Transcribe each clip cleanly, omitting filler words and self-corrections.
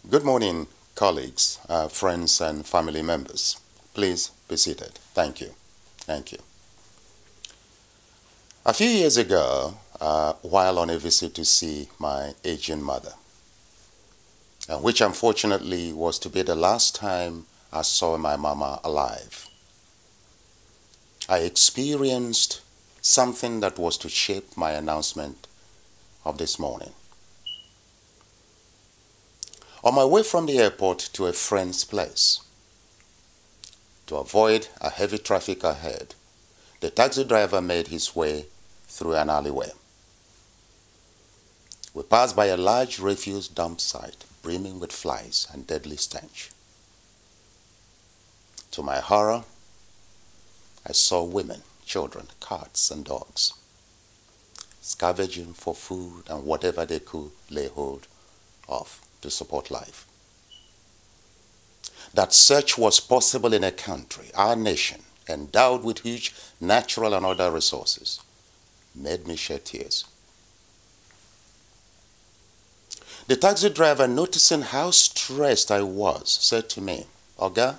Good morning, colleagues, friends, and family members. Please be seated. Thank you. Thank you. A few years ago, while on a visit to see my aging mother, which unfortunately was to be the last time I saw my mama alive, I experienced something that was to shape my announcement of this morning. On my way from the airport to a friend's place, to avoid a heavy traffic ahead, the taxi driver made his way through an alleyway. We passed by a large refuse dump site brimming with flies and deadly stench. To my horror, I saw women, children, cats, and dogs scavenging for food and whatever they could lay hold of to support life. That such was possible in a country, our nation, endowed with huge natural and other resources, made me shed tears. The taxi driver, noticing how stressed I was, said to me, "Oga,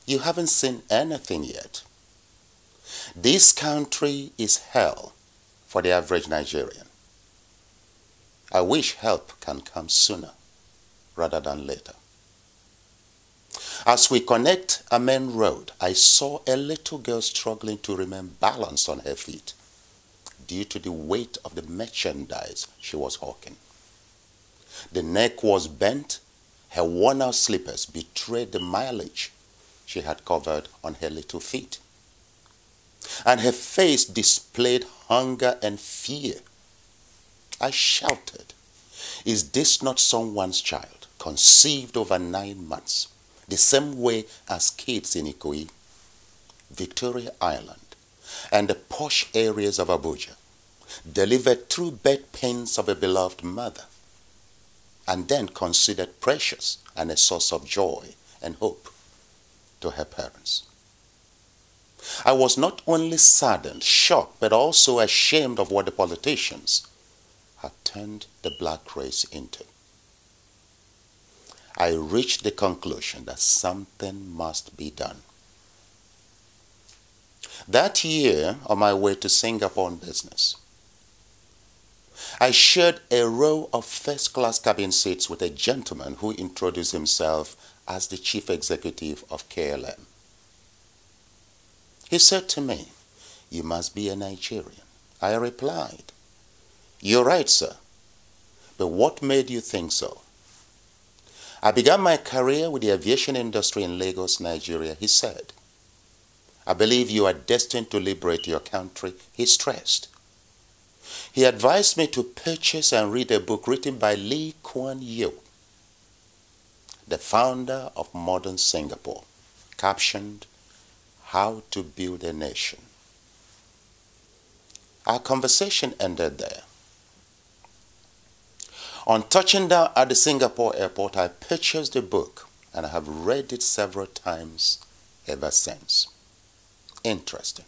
you haven't seen anything yet. This country is hell for the average Nigerian. I wish help can come sooner rather than later." As we connect a main road, I saw a little girl struggling to remain balanced on her feet due to the weight of the merchandise she was hawking. The neck was bent, her worn-out slippers betrayed the mileage she had covered on her little feet, and her face displayed hunger and fear. I shouted, "Is this not someone's child, conceived over 9 months, the same way as kids in Ikoyi, Victoria Island, and the posh areas of Abuja, delivered through birth pains of a beloved mother, and then considered precious and a source of joy and hope to her parents?" I was not only saddened, shocked, but also ashamed of what the politicians had turned the black race into. I reached the conclusion that something must be done. That year, on my way to Singapore on business, I shared a row of first-class cabin seats with a gentleman who introduced himself as the chief executive of KLM. He said to me, "You must be a Nigerian." I replied, "You're right, sir. But what made you think so?" "I began my career with the aviation industry in Lagos, Nigeria," he said. "I believe you are destined to liberate your country," he stressed. He advised me to purchase and read a book written by Lee Kuan Yew, the founder of modern Singapore, captioned, "How to Build a Nation." Our conversation ended there. On touching down at the Singapore airport, I purchased the book and I have read it several times ever since. Interesting.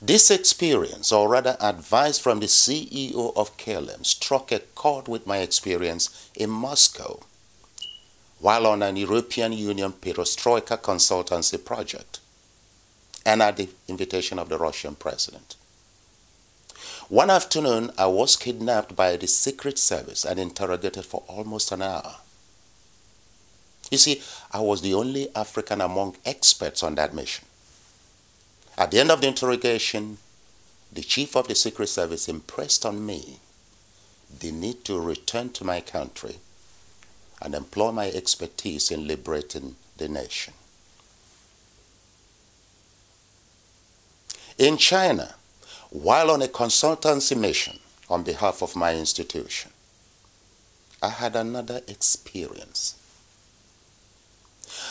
This experience, or rather advice from the CEO of KLM, struck a chord with my experience in Moscow while on an European Union perestroika consultancy project and at the invitation of the Russian president. One afternoon, I was kidnapped by the Secret Service and interrogated for almost an hour. You see, I was the only African among experts on that mission. At the end of the interrogation, the chief of the Secret Service impressed on me the need to return to my country and employ my expertise in liberating the nation. In China, while on a consultancy mission on behalf of my institution, I had another experience.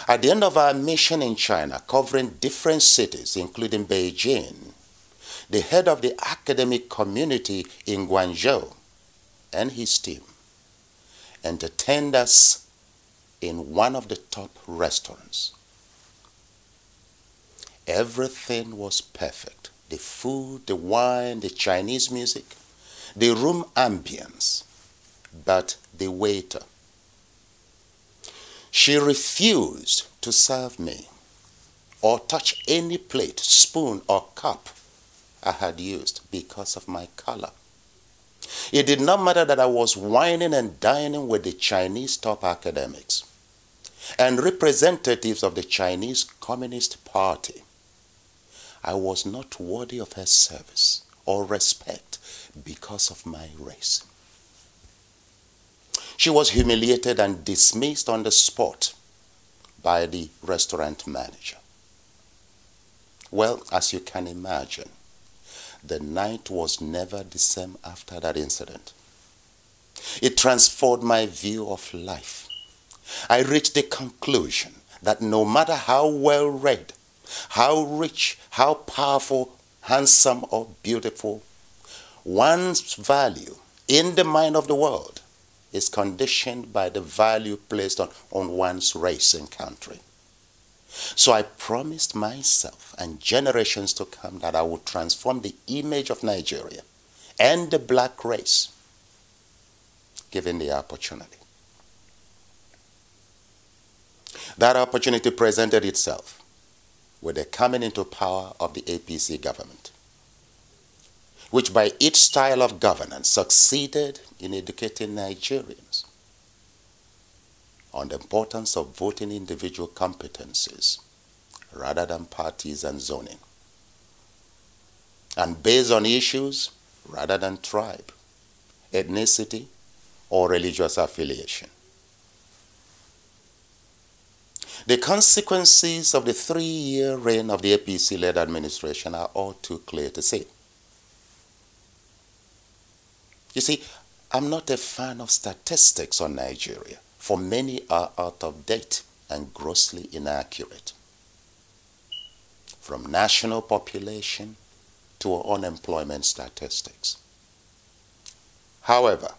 At the end of our mission in China, covering different cities, including Beijing, the head of the academic community in Guangzhou and his team entertained us in one of the top restaurants. Everything was perfect. The food, the wine, the Chinese music, the room ambience, but the waiter. She refused to serve me or touch any plate, spoon, or cup I had used because of my color. It did not matter that I was whining and dining with the Chinese top academics and representatives of the Chinese Communist Party. I was not worthy of her service or respect because of my race. She was humiliated and dismissed on the spot by the restaurant manager. Well, as you can imagine, the night was never the same after that incident. It transformed my view of life. I reached the conclusion that no matter how well read, how rich, how powerful, handsome, or beautiful, one's value in the mind of the world is conditioned by the value placed on one's race and country. So I promised myself and generations to come that I would transform the image of Nigeria and the black race, given the opportunity. That opportunity presented itself with the coming into power of the APC government, which by its style of governance succeeded in educating Nigerians on the importance of voting individual competencies rather than parties and zoning, and based on issues rather than tribe, ethnicity, or religious affiliation. The consequences of the 3-year reign of the APC-led administration are all too clear to see. You see, I'm not a fan of statistics on Nigeria, for many are out of date and grossly inaccurate. From national population to unemployment statistics. However,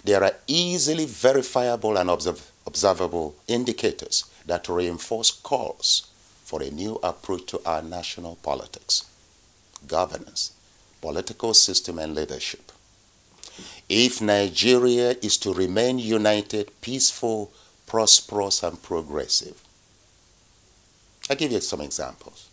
there are easily verifiable and observable indicators that reinforce calls for a new approach to our national politics, governance, political system, and leadership. If Nigeria is to remain united, peaceful, prosperous, and progressive. I'll give you some examples.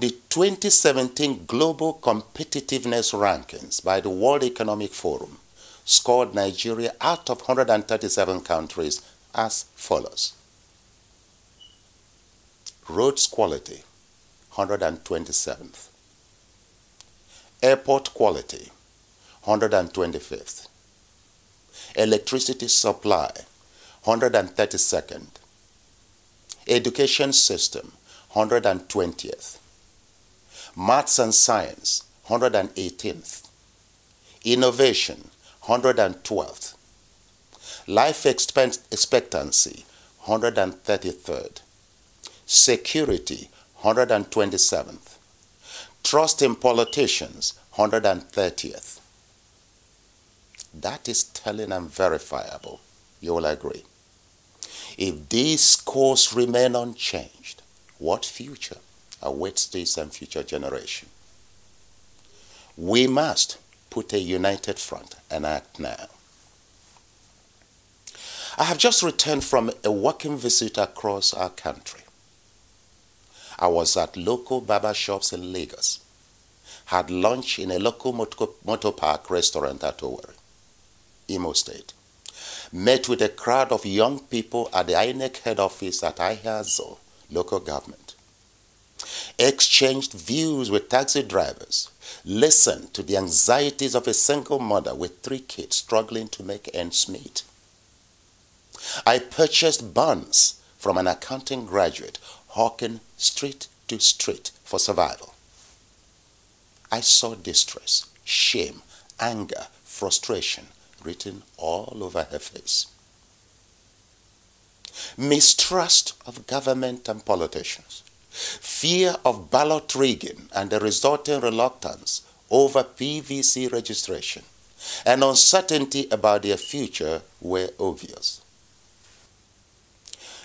The 2017 Global Competitiveness Rankings by the World Economic Forum scored Nigeria out of 137 countries as follows. Roads quality, 127th. Airport quality, 125th. Electricity supply, 132nd. Education system, 120th. Maths and science, 118th. Innovation, 112th. Life expectancy, 133rd. Security, 127th. Trust in politicians, 130th. That is telling and verifiable, you will agree. If these scores remain unchanged, what future awaits this and future generation? We must put a united front and act now. I have just returned from a working visit across our country. I was at local barber shops in Lagos, had lunch in a local motor park restaurant at Owerri, Imo State, met with a crowd of young people at the INEC head office at Ihazo local government, exchanged views with taxi drivers, listened to the anxieties of a single mother with 3 kids struggling to make ends meet. I purchased buns from an accounting graduate hawking street to street for survival. I saw distress, shame, anger, frustration written all over her face. Mistrust of government and politicians, fear of ballot rigging and the resulting reluctance over PVC registration, and uncertainty about their future were obvious.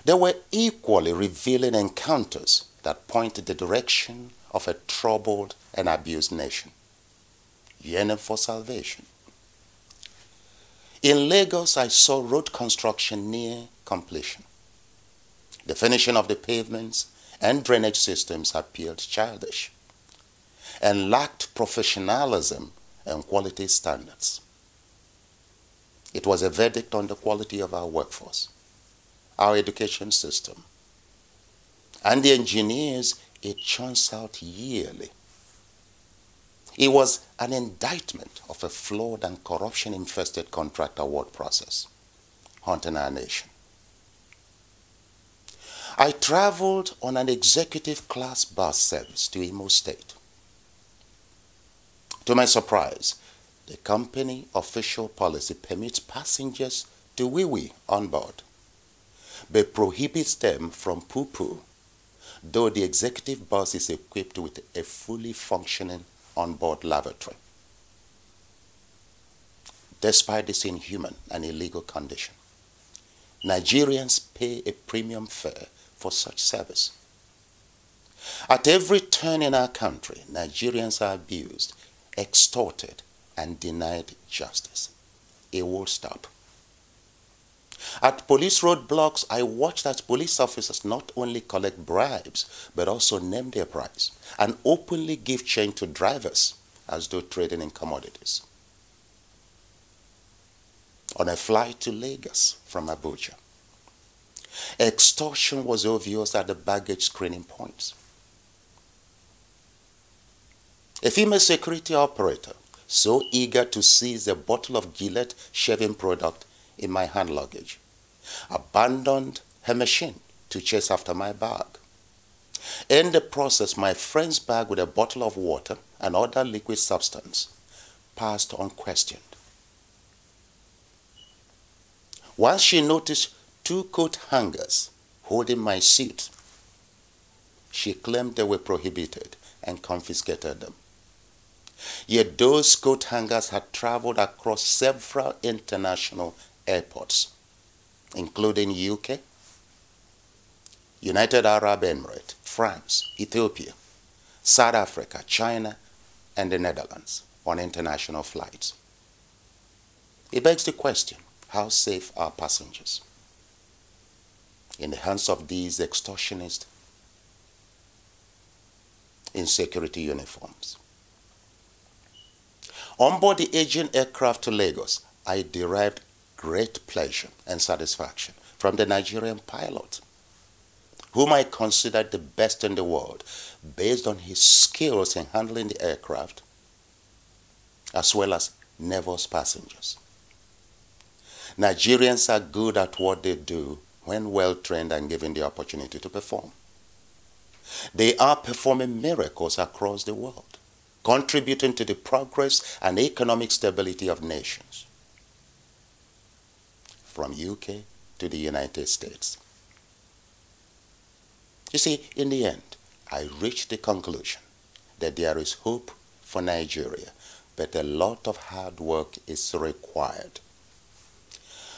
There were equally revealing encounters that pointed the direction of a troubled and abused nation, yearning for salvation. In Lagos, I saw road construction near completion. The finishing of the pavements and drainage systems appeared childish and lacked professionalism and quality standards. It was a verdict on the quality of our workforce, our education system, and the engineers it churns out yearly. It was an indictment of a flawed and corruption-infested contract award process haunting our nation. I traveled on an executive class bus service to Imo State. To my surprise, the company official policy permits passengers to wee-wee on board, but prohibits them from poo-poo, though the executive bus is equipped with a fully functioning onboard lavatory. Despite this inhuman and illegal condition, Nigerians pay a premium fare for such service. At every turn in our country, Nigerians are abused, extorted, and denied justice. It will stop. At police roadblocks, I watched as police officers not only collect bribes, but also name their price and openly give change to drivers as though trading in commodities. On a flight to Lagos from Abuja, extortion was obvious at the baggage screening points. A female security operator, so eager to seize a bottle of Gillette shaving product in my hand luggage, abandoned her machine to chase after my bag. In the process, my friend's bag with a bottle of water and other liquid substance passed unquestioned. Once she noticed 2 coat hangers holding my suit, she claimed they were prohibited and confiscated them. Yet those coat hangers had traveled across several international airports, including UK, United Arab Emirates, France, Ethiopia, South Africa, China, and the Netherlands on international flights. It begs the question, how safe are passengers in the hands of these extortionists in security uniforms? On board the aging aircraft to Lagos, I derived great pleasure and satisfaction from the Nigerian pilot, whom I considered the best in the world based on his skills in handling the aircraft, as well as nervous passengers. Nigerians are good at what they do when well trained and given the opportunity to perform. They are performing miracles across the world, contributing to the progress and economic stability of nations, from UK to the United States. You see, in the end, I reached the conclusion that there is hope for Nigeria, but a lot of hard work is required.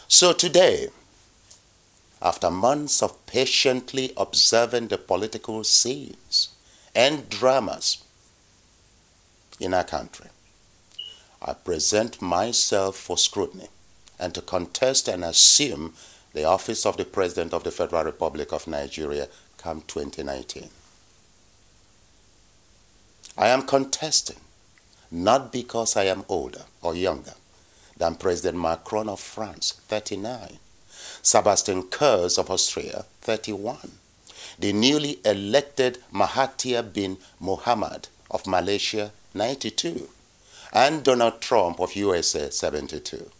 So today, after months of patiently observing the political scenes and dramas in our country, I present myself for scrutiny and to contest and assume the office of the President of the Federal Republic of Nigeria come 2019. I am contesting not because I am older or younger than President Macron of France, 39, Sebastian Kurz of Austria, 31, the newly elected Mahathir bin Mohamad of Malaysia, 92, and Donald Trump of USA, 72.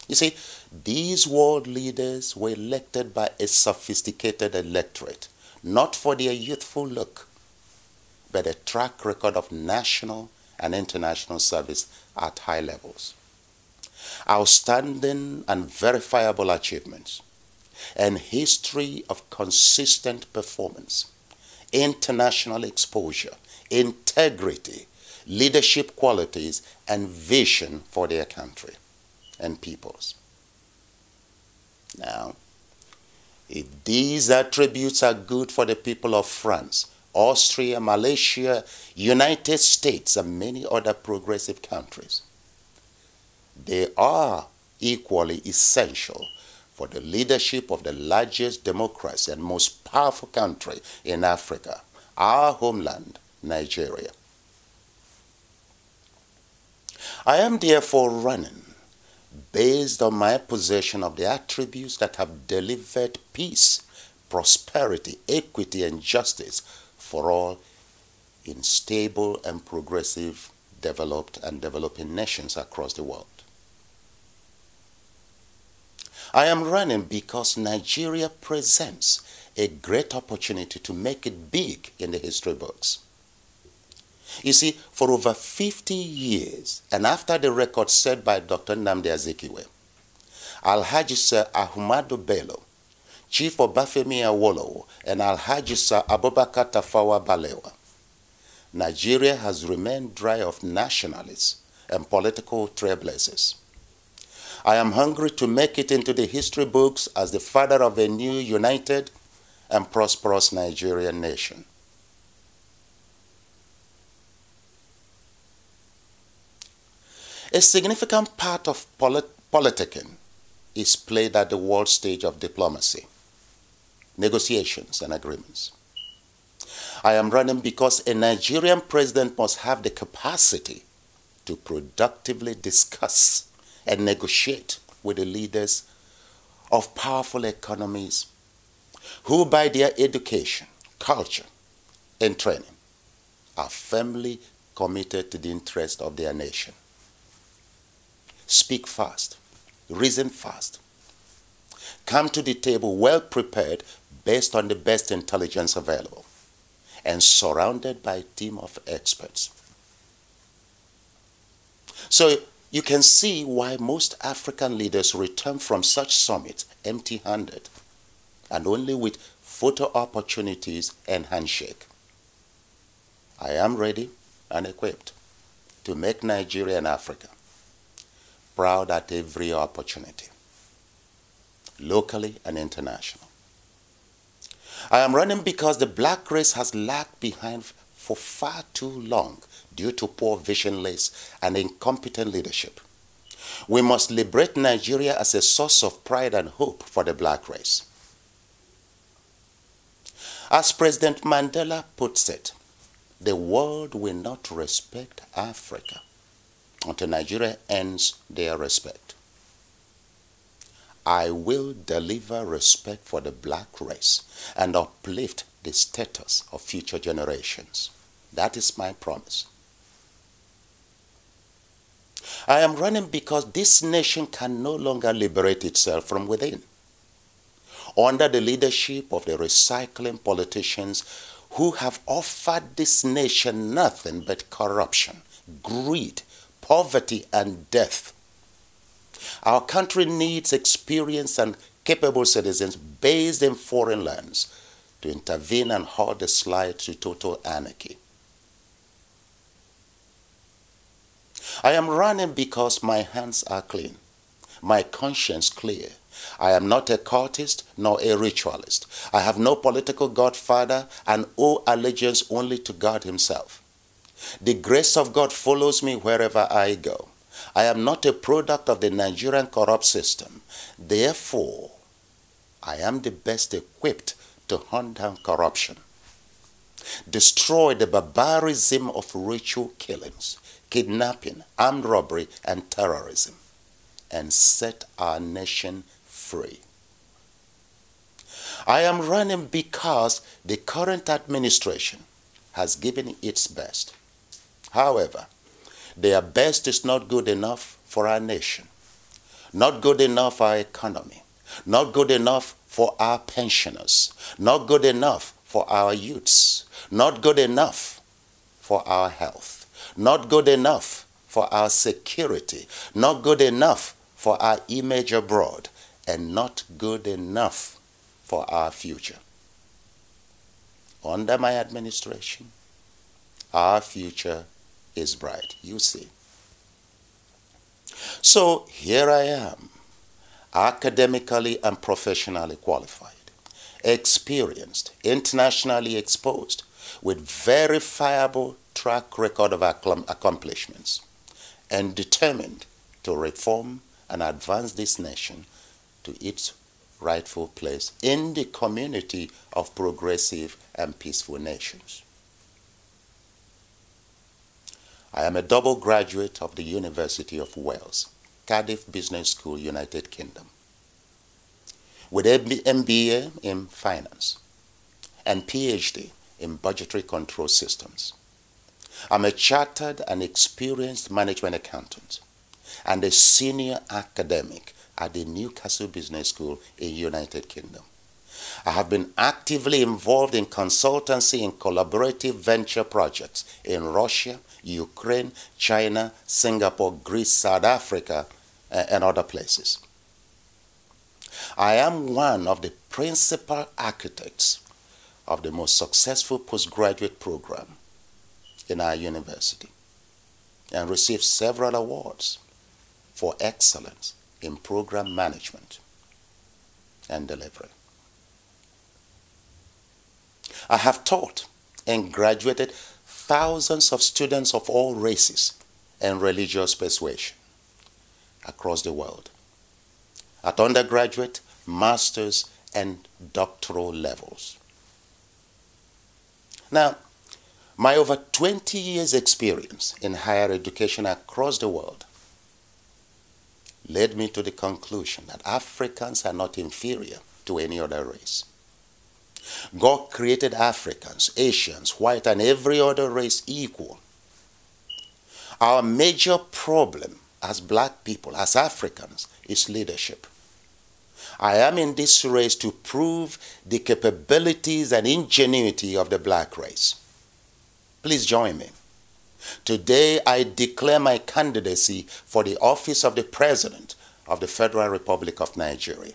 You see, these world leaders were elected by a sophisticated electorate, not for their youthful look, but a track record of national and international service at high levels, outstanding and verifiable achievements, and history of consistent performance, international exposure, integrity, leadership qualities, and vision for their country and peoples. Now, if these attributes are good for the people of France, Austria, Malaysia, United States, and many other progressive countries, they are equally essential for the leadership of the largest democracy and most powerful country in Africa, our homeland, Nigeria. I am therefore running based on my possession of the attributes that have delivered peace, prosperity, equity, and justice for all in stable and progressive, developed and developing nations across the world. I am running because Nigeria presents a great opportunity to make it big in the history books. You see, for over 50 years, and after the record set by Dr. Nnamdi Azikiwe, Alhaji Sir Ahmadu Bello, Chief Obafemi Awolowo, and Alhaji Sir Abubakar Tafawa Balewa, Nigeria has remained dry of nationalists and political trailblazers. I am hungry to make it into the history books as the father of a new, united, and prosperous Nigerian nation. A significant part of politicking is played at the world stage of diplomacy, negotiations, and agreements. I am running because a Nigerian president must have the capacity to productively discuss and negotiate with the leaders of powerful economies who, by their education, culture, and training, are firmly committed to the interest of their nation. Speak fast, reason fast, come to the table well prepared based on the best intelligence available and surrounded by a team of experts. So you can see why most African leaders return from such summits empty-handed and only with photo opportunities and handshake. I am ready and equipped to make Nigeria and Africa proud at every opportunity, locally and international. I am running because the black race has lagged behind for far too long due to poor, visionless, and incompetent leadership. We must liberate Nigeria as a source of pride and hope for the black race. As President Mandela puts it, the world will not respect Africa until Nigeria earns their respect. I will deliver respect for the black race and uplift the status of future generations. That is my promise. I am running because this nation can no longer liberate itself from within, under the leadership of the recycling politicians who have offered this nation nothing but corruption, greed, poverty, and death. Our country needs experienced and capable citizens based in foreign lands to intervene and halt the slide to total anarchy. I am running because my hands are clean, my conscience clear. I am not a cultist nor a ritualist. I have no political godfather and owe allegiance only to God himself. The grace of God follows me wherever I go. I am not a product of the Nigerian corrupt system. Therefore, I am the best equipped to hunt down corruption, destroy the barbarism of ritual killings, kidnapping, armed robbery, and terrorism, and set our nation free. I am running because the current administration has given its best. However, their best is not good enough for our nation, not good enough for our economy, not good enough for our pensioners, not good enough for our youths, not good enough for our health, not good enough for our security, not good enough for our image abroad, and not good enough for our future. Under my administration, our future is bright, you see. So here I am, academically and professionally qualified, experienced, internationally exposed, with verifiable track record of accomplishments, and determined to reform and advance this nation to its rightful place in the community of progressive and peaceful nations. I am a double graduate of the University of Wales, Cardiff Business School, United Kingdom, with MBA in finance and PhD in budgetary control systems. I'm a chartered and experienced management accountant and a senior academic at the Newcastle Business School in United Kingdom. I have been actively involved in consultancy and collaborative venture projects in Russia, Ukraine, China, Singapore, Greece, South Africa, and other places. I am one of the principal architects of the most successful postgraduate program in our university and received several awards for excellence in program management and delivery. I have taught and graduated thousands of students of all races and religious persuasion across the world at undergraduate, master's, and doctoral levels. Now, my over 20 years experience in higher education across the world led me to the conclusion that Africans are not inferior to any other race. God created Africans, Asians, white, and every other race equal. Our major problem as black people, as Africans, is leadership. I am in this race to prove the capabilities and ingenuity of the black race. Please join me. Today, I declare my candidacy for the office of the President of the Federal Republic of Nigeria.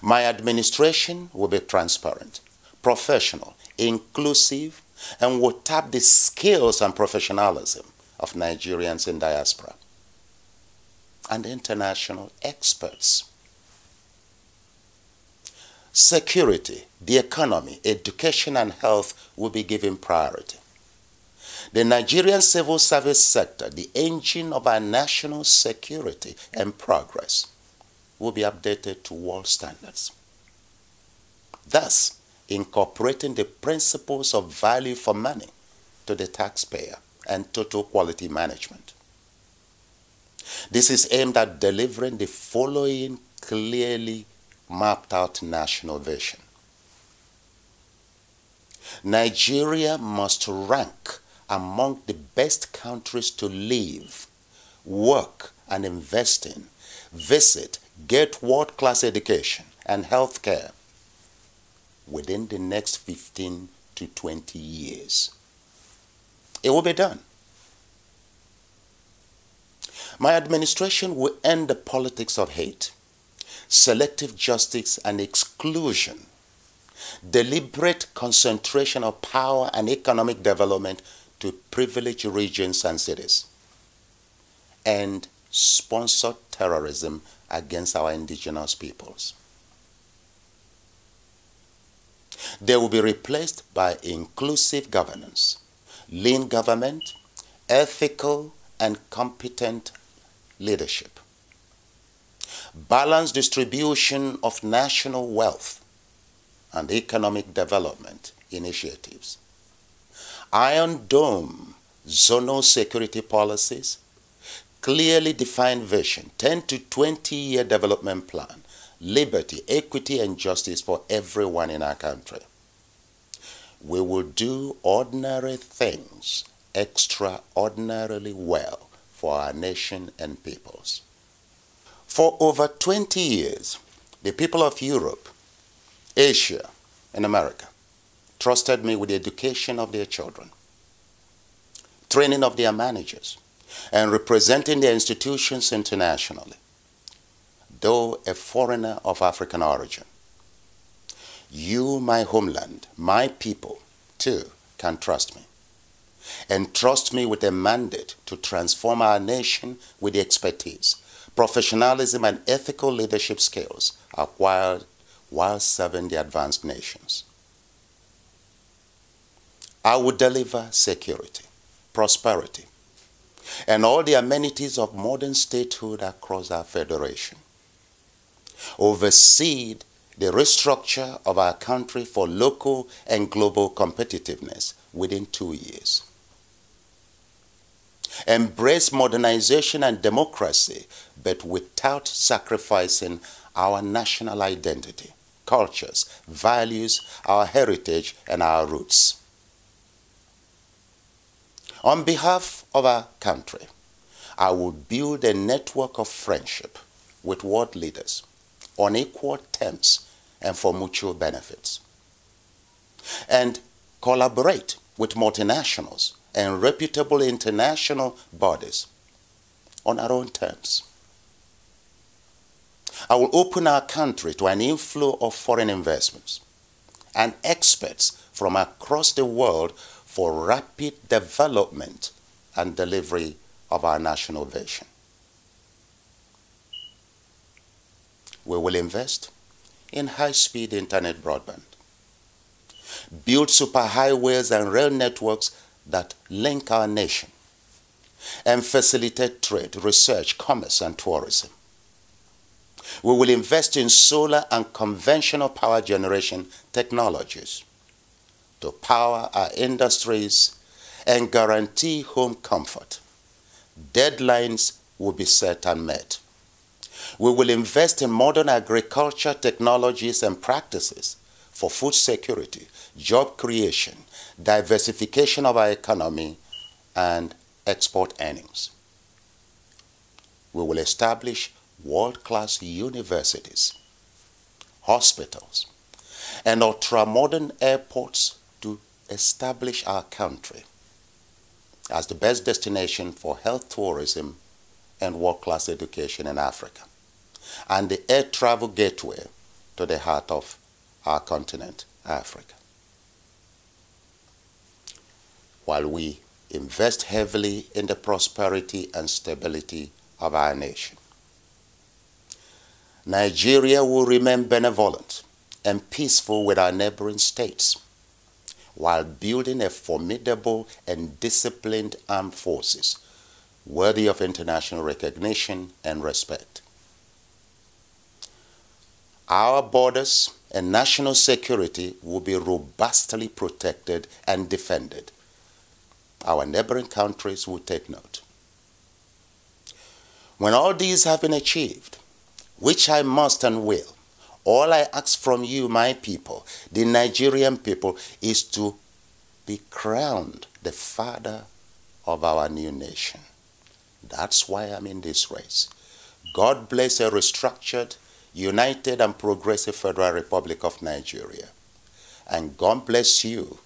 My administration will be transparent, professional, inclusive, and will tap the skills and professionalism of Nigerians in diaspora and international experts. Security, the economy, education, and health will be given priority. The Nigerian civil service sector, the engine of our national security and progress, will be updated to world standards, thus incorporating the principles of value for money to the taxpayer and total quality management. This is aimed at delivering the following clearly mapped out national vision. Nigeria must rank among the best countries to live, work, and invest in, visit, get world-class education and health care within the next 15 to 20 years. It will be done. My administration will end the politics of hate, selective justice and exclusion, deliberate concentration of power and economic development to privileged regions and cities, and sponsor terrorism against our indigenous peoples. They will be replaced by inclusive governance, lean government, ethical and competent leadership, balanced distribution of national wealth and economic development initiatives, Iron Dome zonal security policies, clearly defined vision, 10 to 20-year development plan, liberty, equity, and justice for everyone in our country. We will do ordinary things extraordinarily well for our nation and peoples. For over 20 years, the people of Europe, Asia, and America trusted me with the education of their children, training of their managers, and representing their institutions internationally, though a foreigner of African origin. You, my homeland, my people, too, can trust me. And trust me with a mandate to transform our nation with the expertise, professionalism, and ethical leadership skills acquired while serving the advanced nations. I will deliver security, prosperity, and all the amenities of modern statehood across our federation. Oversee the restructure of our country for local and global competitiveness within 2 years. Embrace modernization and democracy, but without sacrificing our national identity, cultures, values, our heritage, and our roots. On behalf of our country, I will build a network of friendship with world leaders on equal terms and for mutual benefits, and collaborate with multinationals and reputable international bodies on our own terms. I will open our country to an inflow of foreign investments and experts from across the world for rapid development and delivery of our national vision. We will invest in high-speed internet broadband, build superhighways and rail networks that link our nation, and facilitate trade, research, commerce, and tourism. We will invest in solar and conventional power generation technologies to power our industries and guarantee home comfort. Deadlines will be set and met. We will invest in modern agriculture technologies and practices for food security, job creation, diversification of our economy, and export earnings. We will establish world-class universities, hospitals, and ultra-modern airports to establish our country as the best destination for health tourism and world-class education in Africa, and the air travel gateway to the heart of our continent, Africa. While we invest heavily in the prosperity and stability of our nation, Nigeria will remain benevolent and peaceful with our neighboring states, while building a formidable and disciplined armed forces worthy of international recognition and respect. Our borders and national security will be robustly protected and defended. Our neighboring countries will take note. When all these have been achieved, which I must and will, all I ask from you, my people, the Nigerian people, is to be crowned the father of our new nation. That's why I'm in this race. God bless a restructured, united, and progressive Federal Republic of Nigeria. And God bless you,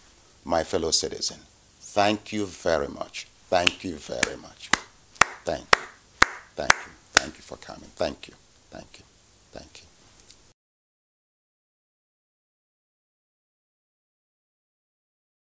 my fellow citizen. Thank you very much. Thank you very much. Thank you. Thank you. Thank you for coming. Thank you. Thank you. Thank you.